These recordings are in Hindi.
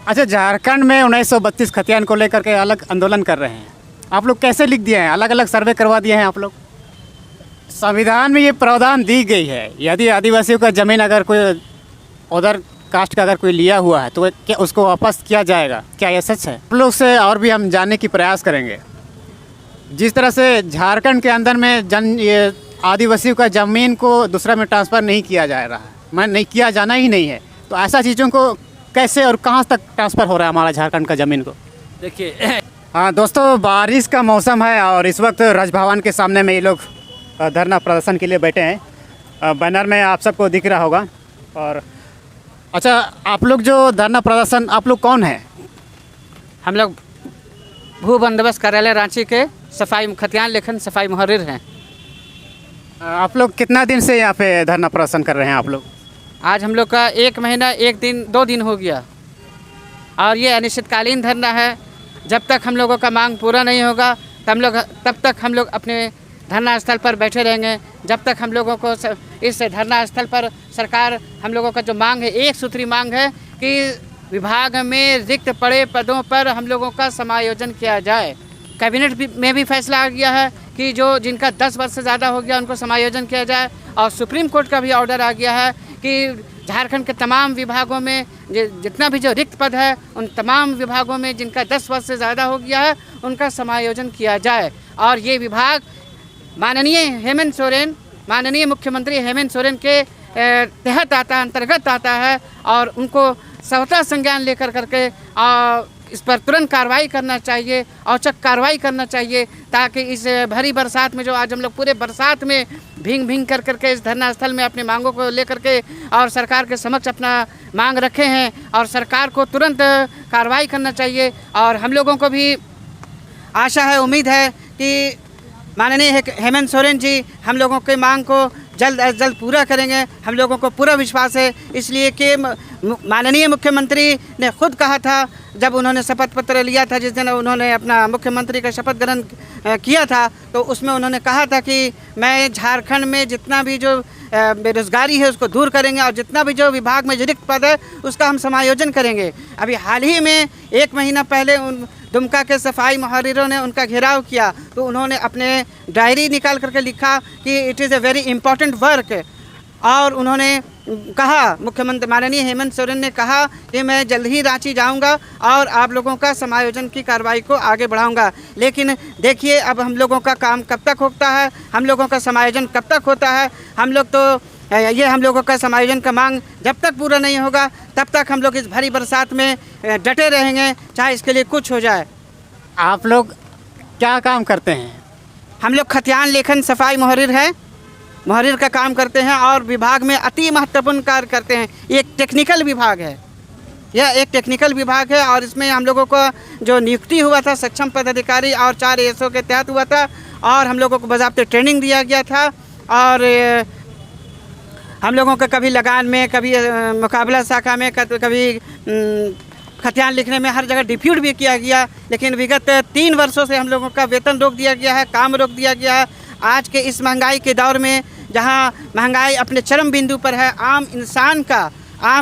अच्छा, झारखंड में 1932 खतियान को लेकर के अलग आंदोलन कर रहे हैं, आप लोग कैसे लिख दिए हैं? अलग अलग सर्वे करवा दिए हैं आप लोग। संविधान में ये प्रावधान दी गई है, यदि आदिवासियों का ज़मीन अगर कोई उधर कास्ट का अगर कोई लिया हुआ है तो क्या उसको वापस किया जाएगा? क्या ये सच है? आप लोग से और भी हम जानने की प्रयास करेंगे। जिस तरह से झारखंड के अंदर में ये आदिवासियों का ज़मीन को दूसरा में ट्रांसफ़र नहीं किया जा रहा है, मैं नहीं किया जाना ही नहीं है, तो ऐसा चीज़ों को कैसे और कहाँ तक ट्रांसफ़र हो रहा है हमारा झारखंड का ज़मीन को? देखिए हाँ दोस्तों, बारिश का मौसम है और इस वक्त राजभवन के सामने में ये लोग धरना प्रदर्शन के लिए बैठे हैं। बैनर में आप सबको दिख रहा होगा। और अच्छा, आप लोग जो धरना प्रदर्शन, आप लोग कौन हैं? हम लोग भू बंदोबस्त कार्यालय रांची के सफाई खतियान लेखन सफाई मुहर्रिर हैं। आप लोग कितना दिन से यहाँ पे धरना प्रदर्शन कर रहे हैं आप लोग? आज हम लोग का 1 महीना 1 दिन 2 दिन हो गया और ये अनिश्चितकालीन धरना है। जब तक हम लोगों का मांग पूरा नहीं होगा तब तक हम लोग अपने धरना स्थल पर बैठे रहेंगे। जब तक हम लोगों को इस धरना स्थल पर सरकार, हम लोगों का जो मांग है, एक सूत्री मांग है कि विभाग में रिक्त पड़े पदों पर हम लोगों का समायोजन किया जाए। कैबिनेट में भी फैसला आ गया है कि जो जिनका 10 वर्ष से ज़्यादा हो गया उनको समायोजन किया जाए, और सुप्रीम कोर्ट का भी ऑर्डर आ गया है कि झारखंड के तमाम विभागों में जितना भी जो रिक्त पद है उन तमाम विभागों में जिनका 10 वर्ष से ज़्यादा हो गया है उनका समायोजन किया जाए। और ये विभाग माननीय मुख्यमंत्री हेमंत सोरेन के तहत अंतर्गत आता है और उनको स्वतः संज्ञान लेकर करके इस पर तुरंत कार्रवाई करना चाहिए, औचक कार्रवाई करना चाहिए, ताकि इस भरी बरसात में जो आज हम लोग पूरे बरसात में भींग करके इस धरना स्थल में अपनी मांगों को लेकर के और सरकार के समक्ष अपना मांग रखे हैं और सरकार को तुरंत कार्रवाई करना चाहिए। और हम लोगों को भी आशा है, उम्मीद है कि माननीय हेमंत सोरेन जी हम लोगों के मांग को जल्द अज जल्द पूरा करेंगे। हम लोगों को पूरा विश्वास है, इसलिए कि माननीय मुख्यमंत्री ने खुद कहा था जब उन्होंने शपथ पत्र लिया था, जिस दिन उन्होंने अपना मुख्यमंत्री का शपथ ग्रहण किया था, तो उसमें उन्होंने कहा था कि मैं झारखंड में जितना भी जो बेरोज़गारी है उसको दूर करेंगे और जितना भी जो विभाग में रिक्त पद है उसका हम समायोजन करेंगे। अभी हाल ही में 1 महीना पहले दुमका के सफाई मुहर्रिरों ने उनका घेराव किया, तो उन्होंने अपने डायरी निकाल करके लिखा कि it is a very important work. और उन्होंने कहा, मुख्यमंत्री माननीय हेमंत सोरेन ने कहा कि मैं जल्द ही रांची जाऊंगा और आप लोगों का समायोजन की कार्रवाई को आगे बढ़ाऊंगा। लेकिन देखिए अब हम लोगों का काम कब तक होता है, हम लोगों का समायोजन कब तक होता है। हम लोगों का समायोजन का मांग जब तक पूरा नहीं होगा तब तक हम लोग इस भरी बरसात में डटे रहेंगे, चाहे इसके लिए कुछ हो जाए। आप लोग क्या काम करते हैं? हम लोग खतियान लेखन सफाई मुहर्रिर का काम करते हैं और विभाग में अति महत्वपूर्ण कार्य करते हैं। ये एक टेक्निकल विभाग है, यह एक टेक्निकल विभाग है और इसमें हम लोगों को जो नियुक्ति हुआ था सक्षम पदाधिकारी और 4 ASO के तहत हुआ था और हम लोगों को बाज़ाब्ते ट्रेनिंग दिया गया था। और हम लोगों को कभी लगान में, कभी मुकाबला शाखा में, कभी खतियान लिखने में हर जगह डिप्यूट भी किया गया। लेकिन विगत 3 वर्षों से हम लोगों का वेतन रोक दिया गया है, काम रोक दिया गया है। आज के इस महंगाई के दौर में जहां महंगाई अपने चरम बिंदु पर है, आम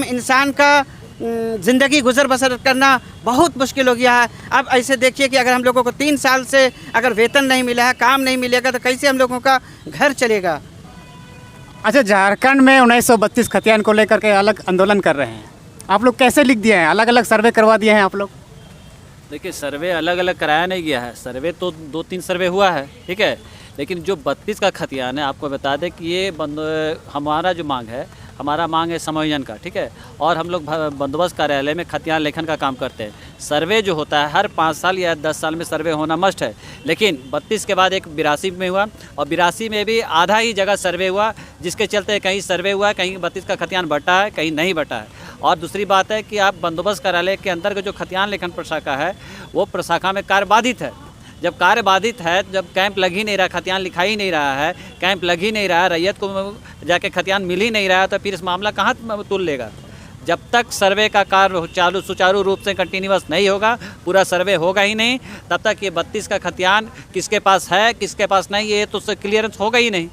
इंसान का ज़िंदगी गुजर बसर करना बहुत मुश्किल हो गया है। अब ऐसे देखिए कि अगर हम लोगों को 3 साल से अगर वेतन नहीं मिला है, काम नहीं मिलेगा, तो कैसे हम लोगों का घर चलेगा। अच्छा, झारखंड में 1932 खतियान को लेकर के अलग आंदोलन कर रहे हैं, आप लोग कैसे लिख दिए हैं? अलग अलग सर्वे करवा दिए हैं आप लोग। देखिए, सर्वे अलग अलग कराया नहीं गया है, सर्वे तो 2-3 सर्वे हुआ है, ठीक है। लेकिन जो 32 का खतियान है, आपको बता दें कि ये हमारा जो मांग है, हमारा मांग है समायोजन का, ठीक है। और हम लोग बंदोबस्त कार्यालय में खतियान लेखन का काम करते हैं। सर्वे जो होता है हर 5 साल या 10 साल में सर्वे होना मस्ट है। लेकिन 32 के बाद एक 82 में हुआ और 82 में भी आधा ही जगह सर्वे हुआ, जिसके चलते कहीं सर्वे हुआ है, कहीं 32 का खतियान बटा है, कहीं नहीं बटा है। और दूसरी बात है कि आप बंदोबस्त कार्यालय के अंतर्गत जो खतियान लेखन प्रशाखा है वो प्रशाखा में कार्य बाधित है। जब कार्य बाधित है, जब कैंप लग ही नहीं रहा, खतियान लिखा ही नहीं रहा है, कैंप लग ही नहीं रहा है, रैयत को जाके खतियान मिल ही नहीं रहा है, तो फिर इस मामला कहाँ तुल लेगा। जब तक सर्वे का कार्य सुचारू रूप से कंटिन्यूअस नहीं होगा, पूरा सर्वे होगा ही नहीं, तब तक ये 32 का खतियान किसके पास है किसके पास नहीं, ये तो उससे क्लियरेंस होगा ही नहीं।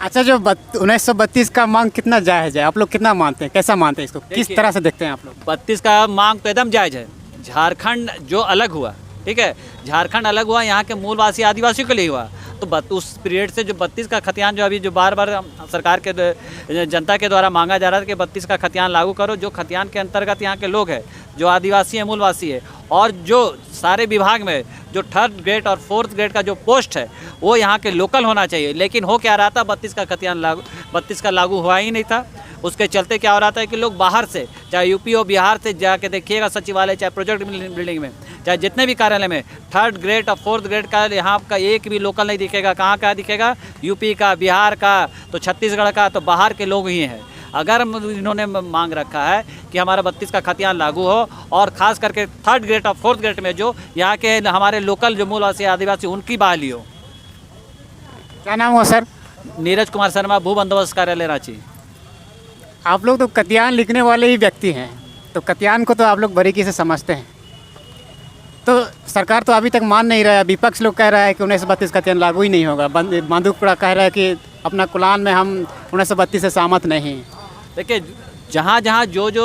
अच्छा, जो 1932 का मांग कितना जायज़ है? आप लोग कितना मानते हैं, कैसा मानते हैं इसको, किस देखिए, तरह से देखते हैं आप लोग? 32 का मांग तो एकदम जायज़ है। झारखंड जो अलग हुआ, ठीक है, झारखंड अलग हुआ, यहाँ के मूलवासी आदिवासियों के लिए हुआ। तो उस पीरियड से जो 32 का खतियान जो अभी जो बार बार सरकार के जनता के द्वारा मांगा जा रहा था कि 32 का खतियान लागू करो, जो खतियान के अंतर्गत यहाँ के लोग हैं, जो आदिवासी हैं, मूलवासी है, और जो सारे विभाग में जो 3rd ग्रेड और 4th ग्रेड का जो पोस्ट है वो यहाँ के लोकल होना चाहिए। लेकिन हो क्या रहा था, 32 का खतियान 32 का लागू हुआ ही नहीं था। उसके चलते क्या हो रहा था कि लोग बाहर से, चाहे यूपी हो, बिहार से जाके देखिएगा सचिवालय, चाहे प्रोजेक्ट बिल्डिंग में, चाहे जितने भी कार्यालय में 3rd ग्रेड और 4th ग्रेड का यहाँ का एक भी लोकल नहीं दिखेगा। कहाँ का दिखेगा? यूपी का, बिहार का, तो छत्तीसगढ़ का, तो बाहर के लोग ही हैं। अगर इन्होंने मांग रखा है कि हमारा 32 का खतियान लागू हो, और ख़ास करके 3rd ग्रेड और 4th ग्रेड में जो यहाँ के हमारे लोकल जो मूलवासी आदिवासी उनकी बहाली हो। क्या नाम हुआ सर? नीरज कुमार शर्मा, भू बंदोबस्त कार्यालय रांची। आप लोग तो कतियान लिखने वाले ही व्यक्ति हैं, तो कतियान को तो आप लोग बारीकी से समझते हैं। तो सरकार तो अभी तक मान नहीं रहा है, विपक्ष लोग कह रहा है कि 1932 कतियान लागू ही नहीं होगा। बंदूकपुरा कह रहा है कि अपना कुलान में हम 1932 से सहमत नहीं हैं। देखिए, जहाँ जहाँ जो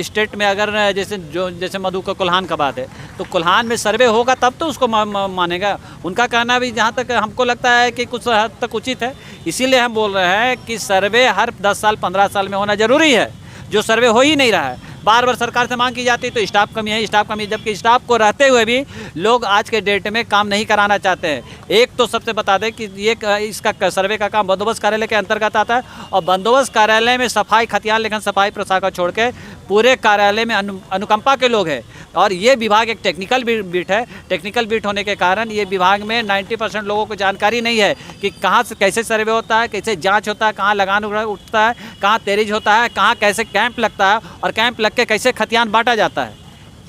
स्टेट में अगर जैसे मधु का कुल्हान का बात है, तो कुल्हान में सर्वे होगा तब तो उसको मानेगा। उनका कहना भी जहाँ तक हमको लगता है कि कुछ हद तक उचित है। इसीलिए हम बोल रहे हैं कि सर्वे हर 10 साल 15 साल में होना ज़रूरी है, जो सर्वे हो ही नहीं रहा है। बार बार सरकार से मांग की जाती है तो स्टाफ कमी है, स्टाफ कमी, जबकि स्टाफ को रहते हुए भी लोग आज के डेट में काम नहीं कराना चाहते हैं। एक तो सबसे बता दें कि ये इसका सर्वे का काम बंदोबस्त कार्यालय के अंतर्गत आता है, और बंदोबस्त कार्यालय में सफाई, खतियान लेखन, सफाई प्रशाखा छोड़ के पूरे कार्यालय में अनुकंपा के लोग हैं। और ये विभाग एक टेक्निकल बीट है। टेक्निकल बीट होने के कारण ये विभाग में 90% लोगों को जानकारी नहीं है कि कहाँ से कैसे सर्वे होता है, कैसे जांच होता है, कहाँ लगान उठता है, कहाँ तेरीज होता है, कहाँ कैसे कैंप लगता है, और कैंप लग के कैसे खतियान बांटा जाता है।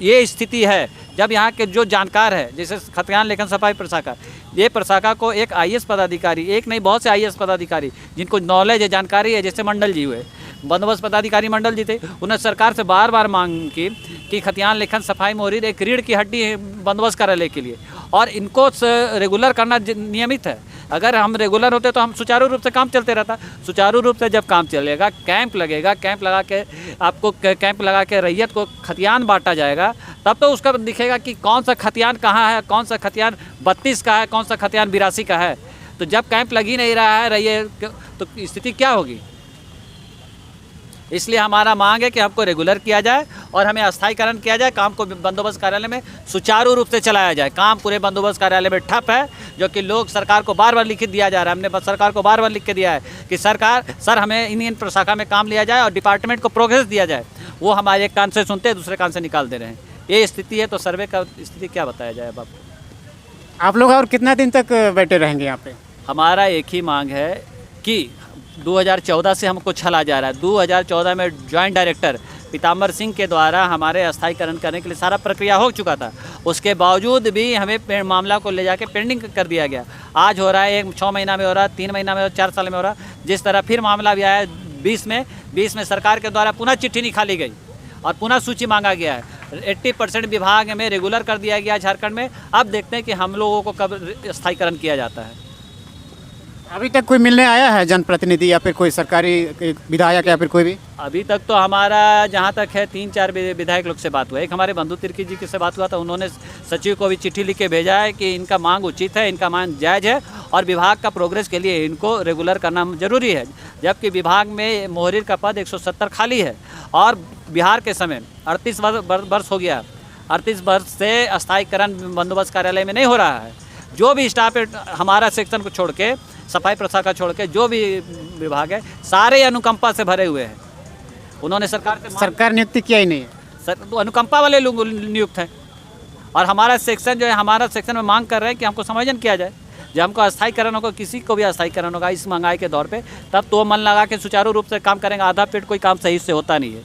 ये स्थिति है। जब यहाँ के जो जानकार है, जैसे खतियान लेखन सफाई प्रशाखा, ये प्रशाखा को एक IAS पदाधिकारी, एक नहीं बहुत से IAS पदाधिकारी जिनको नॉलेज है, जानकारी है, जैसे मंडल जी हुए, बंदोबस्त पदाधिकारी मंडल जी थे, उन्हें सरकार से बार बार मांग की कि खतियान लेखन सफाई मोहरीर एक रीढ़ की हड्डी है बंदोबस्त कार्यालय के लिए, और इनको रेगुलर करना नियमित है। अगर हम रेगुलर होते तो हम सुचारू रूप से काम चलते रहता। सुचारू रूप से जब काम चलेगा, कैंप लगेगा, कैंप लगा के आपको कैंप लगा के रैयत को खतियान बांटा जाएगा, तब तो उसका दिखेगा कि कौन सा खतियान कहाँ है, कौन सा खतियान 32 का है, कौन सा खतियान 82 का है। तो जब कैंप लग ही नहीं रहा है रैयत, तो स्थिति क्या होगी? इसलिए हमारा मांग है कि हमको रेगुलर किया जाए और हमें अस्थायीकरण किया जाए, काम को बंदोबस्त कार्यालय में सुचारू रूप से चलाया जाए। काम पूरे बंदोबस्त कार्यालय में ठप है, जो कि लोग सरकार को बार बार लिखित दिया जा रहा है। हमने सरकार को बार बार लिख के दिया है कि सर हमें इन प्रशाखा में काम लिया जाए और डिपार्टमेंट को प्रोग्रेस दिया जाए। वो हमारे एक कान से सुनते हैं, दूसरे कान से निकाल दे रहे हैं। ये स्थिति है। तो सर्वे का स्थिति क्या बताया जाए अब आप लोग और कितना दिन तक बैठे रहेंगे यहाँ पे? हमारा एक ही मांग है कि 2014 से हमको छला जा रहा है। 2014 में जॉइंट डायरेक्टर पीताम्बर सिंह के द्वारा हमारे अस्थायीकरण करने के लिए सारा प्रक्रिया हो चुका था। उसके बावजूद भी हमें मामला को ले जाके पेंडिंग कर दिया गया। आज हो रहा है, 6 महीना में हो रहा है, 3 महीना में हो रहा है, 4 साल में हो रहा है। जिस तरह फिर मामला भी आया 20 में सरकार के द्वारा पुनः चिट्ठी निकाली गई और पुनः सूची मांगा गया है। 80% विभाग में रेगुलर कर दिया गया झारखंड में। अब देखते हैं कि हम लोगों को कब अस्थायीकरण किया जाता है। अभी तक कोई मिलने आया है जनप्रतिनिधि या फिर कोई सरकारी विधायक या फिर कोई भी? अभी तक तो हमारा जहाँ तक है 3-4 विधायक लोग से बात हुआ है। एक हमारे बंधु तिर्की जी के से बात हुआ था, उन्होंने सचिव को भी चिट्ठी लिख के भेजा है कि इनका मांग उचित है, इनका मांग जायज़ है और विभाग का प्रोग्रेस के लिए इनको रेगुलर करना जरूरी है। जबकि विभाग में मोहरीर का पद 170 खाली है और बिहार के समय 38 वर्ष हो गया। 38 वर्ष से अस्थायीकरण बंदोबस्त कार्यालय में नहीं हो रहा है। जो भी स्टाफ है हमारा सेक्शन को छोड़ के, सफाई प्रशाखा छोड़ के जो भी विभाग है, सारे अनुकंपा से भरे हुए हैं। उन्होंने सरकार नियुक्ति किया ही नहीं है। तो अनुकंपा वाले लोग नियुक्त हैं और हमारा सेक्शन जो है, हमारा सेक्शन में मांग कर रहे हैं कि हमको समायोजन किया जाए। जब हमको अस्थायीकरण होगा, किसी को भी अस्थायीकरण होगा इस महंगाई के दौर पे, तब तो मन लगा के सुचारू रूप से काम करेंगे। आधा पेट कोई काम सही से होता नहीं है।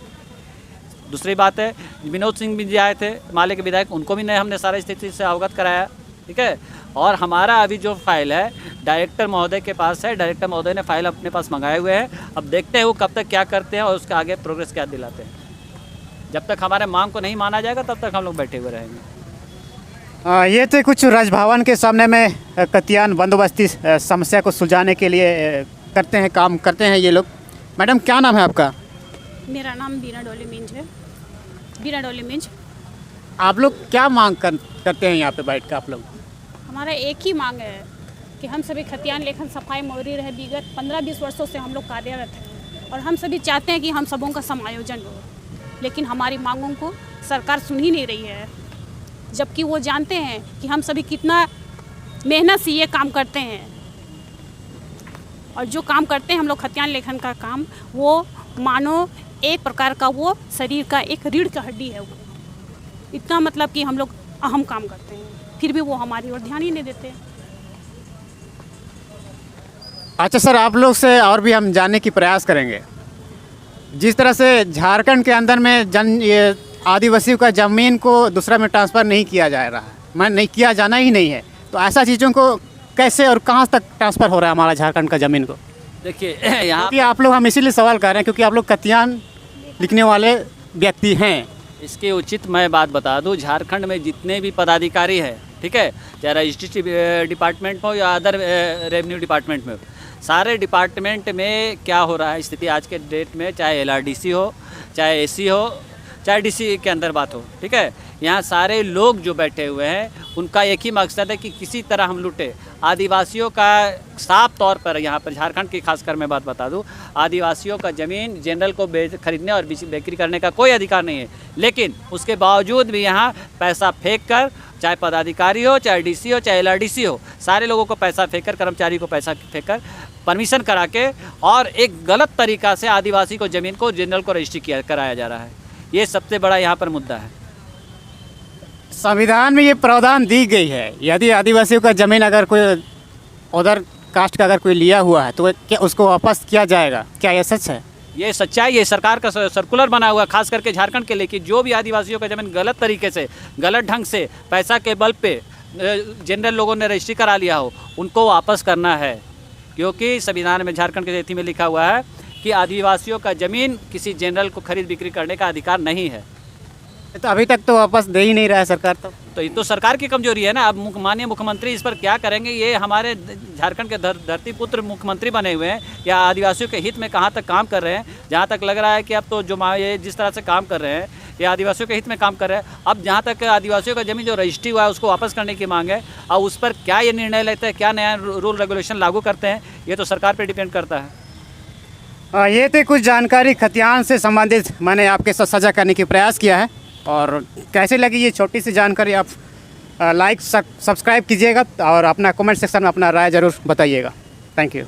दूसरी बात है, विनोद सिंह भी आए थे माले के विधायक, उनको भी हमने सारी स्थिति से अवगत कराया, ठीक है। और हमारा अभी जो फाइल है डायरेक्टर महोदय के पास है। डायरेक्टर महोदय ने फाइल अपने पास मंगाए हुए हैं। अब देखते हैं वो कब तक क्या करते हैं और उसके आगे प्रोग्रेस क्या दिलाते हैं। जब तक हमारे मांग को नहीं माना जाएगा तब तक हम लोग बैठे हुए रहेंगे। ये तो कुछ राजभवन के सामने में कतियान बंदोबस्ती समस्या को सुलझाने के लिए करते हैं, काम करते हैं ये लोग। मैडम क्या नाम है आपका? मेरा नाम बीना डोली मिंज है। बीना डोली मिंज। आप लोग क्या मांग करते हैं यहाँ पे बैठ कर आप लोग? हमारा एक ही मांग है कि हम सभी खतियान लेखन सफाई मोरी रहे विगत 15-20 वर्षों से हम लोग कार्यरत हैं और हम सभी चाहते हैं कि हम सबों का समायोजन हो, लेकिन हमारी मांगों को सरकार सुन ही नहीं रही है, जबकि वो जानते हैं कि हम सभी कितना मेहनत से ये काम करते हैं। और जो काम करते हैं हम लोग खतियान लेखन का काम, वो मानो एक प्रकार का वो शरीर का एक रीढ़ का हड्डी है। वो इतना मतलब कि हम लोग अहम काम करते हैं, फिर भी वो हमारी ओर ध्यान ही नहीं देते। अच्छा सर, आप लोग से और भी हम जानने की प्रयास करेंगे। जिस तरह से झारखंड के अंदर में ये आदिवासियों का ज़मीन को दूसरा में ट्रांसफ़र नहीं किया जा रहा है, नहीं किया जाना ही नहीं है, तो ऐसा चीज़ों को कैसे और कहाँ तक ट्रांसफ़र हो रहा है हमारा झारखंड का ज़मीन को? देखिए यहाँ क्योंकि आप लोग, हम इसीलिए सवाल कर रहे हैं क्योंकि आप लोग खतियान लिखने वाले व्यक्ति हैं। इसके उचित मैं बात बता दूं, झारखंड में जितने भी पदाधिकारी हैं, ठीक है, चाहे रजिस्ट्री डिपार्टमेंट हो या अदर रेवेन्यू डिपार्टमेंट में, सारे डिपार्टमेंट में क्या हो रहा है स्थिति आज के डेट में, चाहे LRDC हो, चाहे AC हो, चाहे DC के अंदर बात हो, ठीक है, यहाँ सारे लोग जो बैठे हुए हैं उनका एक ही मकसद है कि किसी तरह हम लूटे। आदिवासियों का साफ तौर पर, यहाँ पर झारखंड की खासकर मैं बात बता दूँ, आदिवासियों का ज़मीन जनरल को खरीदने और बिक्री करने का कोई अधिकार नहीं है, लेकिन उसके बावजूद भी यहाँ पैसा फेंक कर, चाहे पदाधिकारी हो, चाहे DC हो, चाहे LRDC हो, सारे लोगों को पैसा फेंक कर, कर्मचारी को पैसा फेंक कर, परमिशन करा के और एक गलत तरीक़ा से आदिवासी को ज़मीन को जनरल को रजिस्ट्री कराया जा रहा है। ये सबसे बड़ा यहाँ पर मुद्दा है। संविधान में ये प्रावधान दी गई है, यदि आदिवासियों का ज़मीन अगर कोई अदर कास्ट का अगर कोई लिया हुआ है तो क्या उसको वापस किया जाएगा? क्या ये सच है? ये सच्चाई है, सरकार का सर्कुलर बना हुआ है खास करके झारखंड के लिए कि जो भी आदिवासियों का ज़मीन गलत तरीके से, गलत ढंग से, पैसा के बल पे जनरल लोगों ने रजिस्ट्री करा लिया हो, उनको वापस करना है। क्योंकि संविधान में, झारखंड के नीति में लिखा हुआ है कि आदिवासियों का ज़मीन किसी जनरल को खरीद बिक्री करने का अधिकार नहीं है। तो अभी तक तो वापस दे ही नहीं रहा है सरकार। तो ये तो सरकार की कमजोरी है ना। अब माननीय मुख्यमंत्री इस पर क्या करेंगे? ये हमारे झारखंड के धरती पुत्र मुख्यमंत्री बने हुए हैं, या आदिवासियों के हित में कहाँ तक काम कर रहे हैं? जहाँ तक लग रहा है कि अब तो जो ये जिस तरह से काम कर रहे हैं, ये आदिवासियों के हित में काम कर रहे हैं। अब जहाँ तक आदिवासियों का ज़मीन जो रजिस्ट्री हुआ है उसको वापस करने की मांग है, और उस पर क्या ये निर्णय लेते हैं, क्या नया रूल रेगुलेशन लागू करते हैं, ये तो सरकार पर डिपेंड करता है। ये तो कुछ जानकारी खतियान से संबंधित मैंने आपके साथ साझा करने की प्रयास किया है, और कैसे लगी ये छोटी सी जानकारी आप लाइक सब्सक्राइब कीजिएगा और अपना कमेंट सेक्शन में अपना राय ज़रूर बताइएगा। Thank you.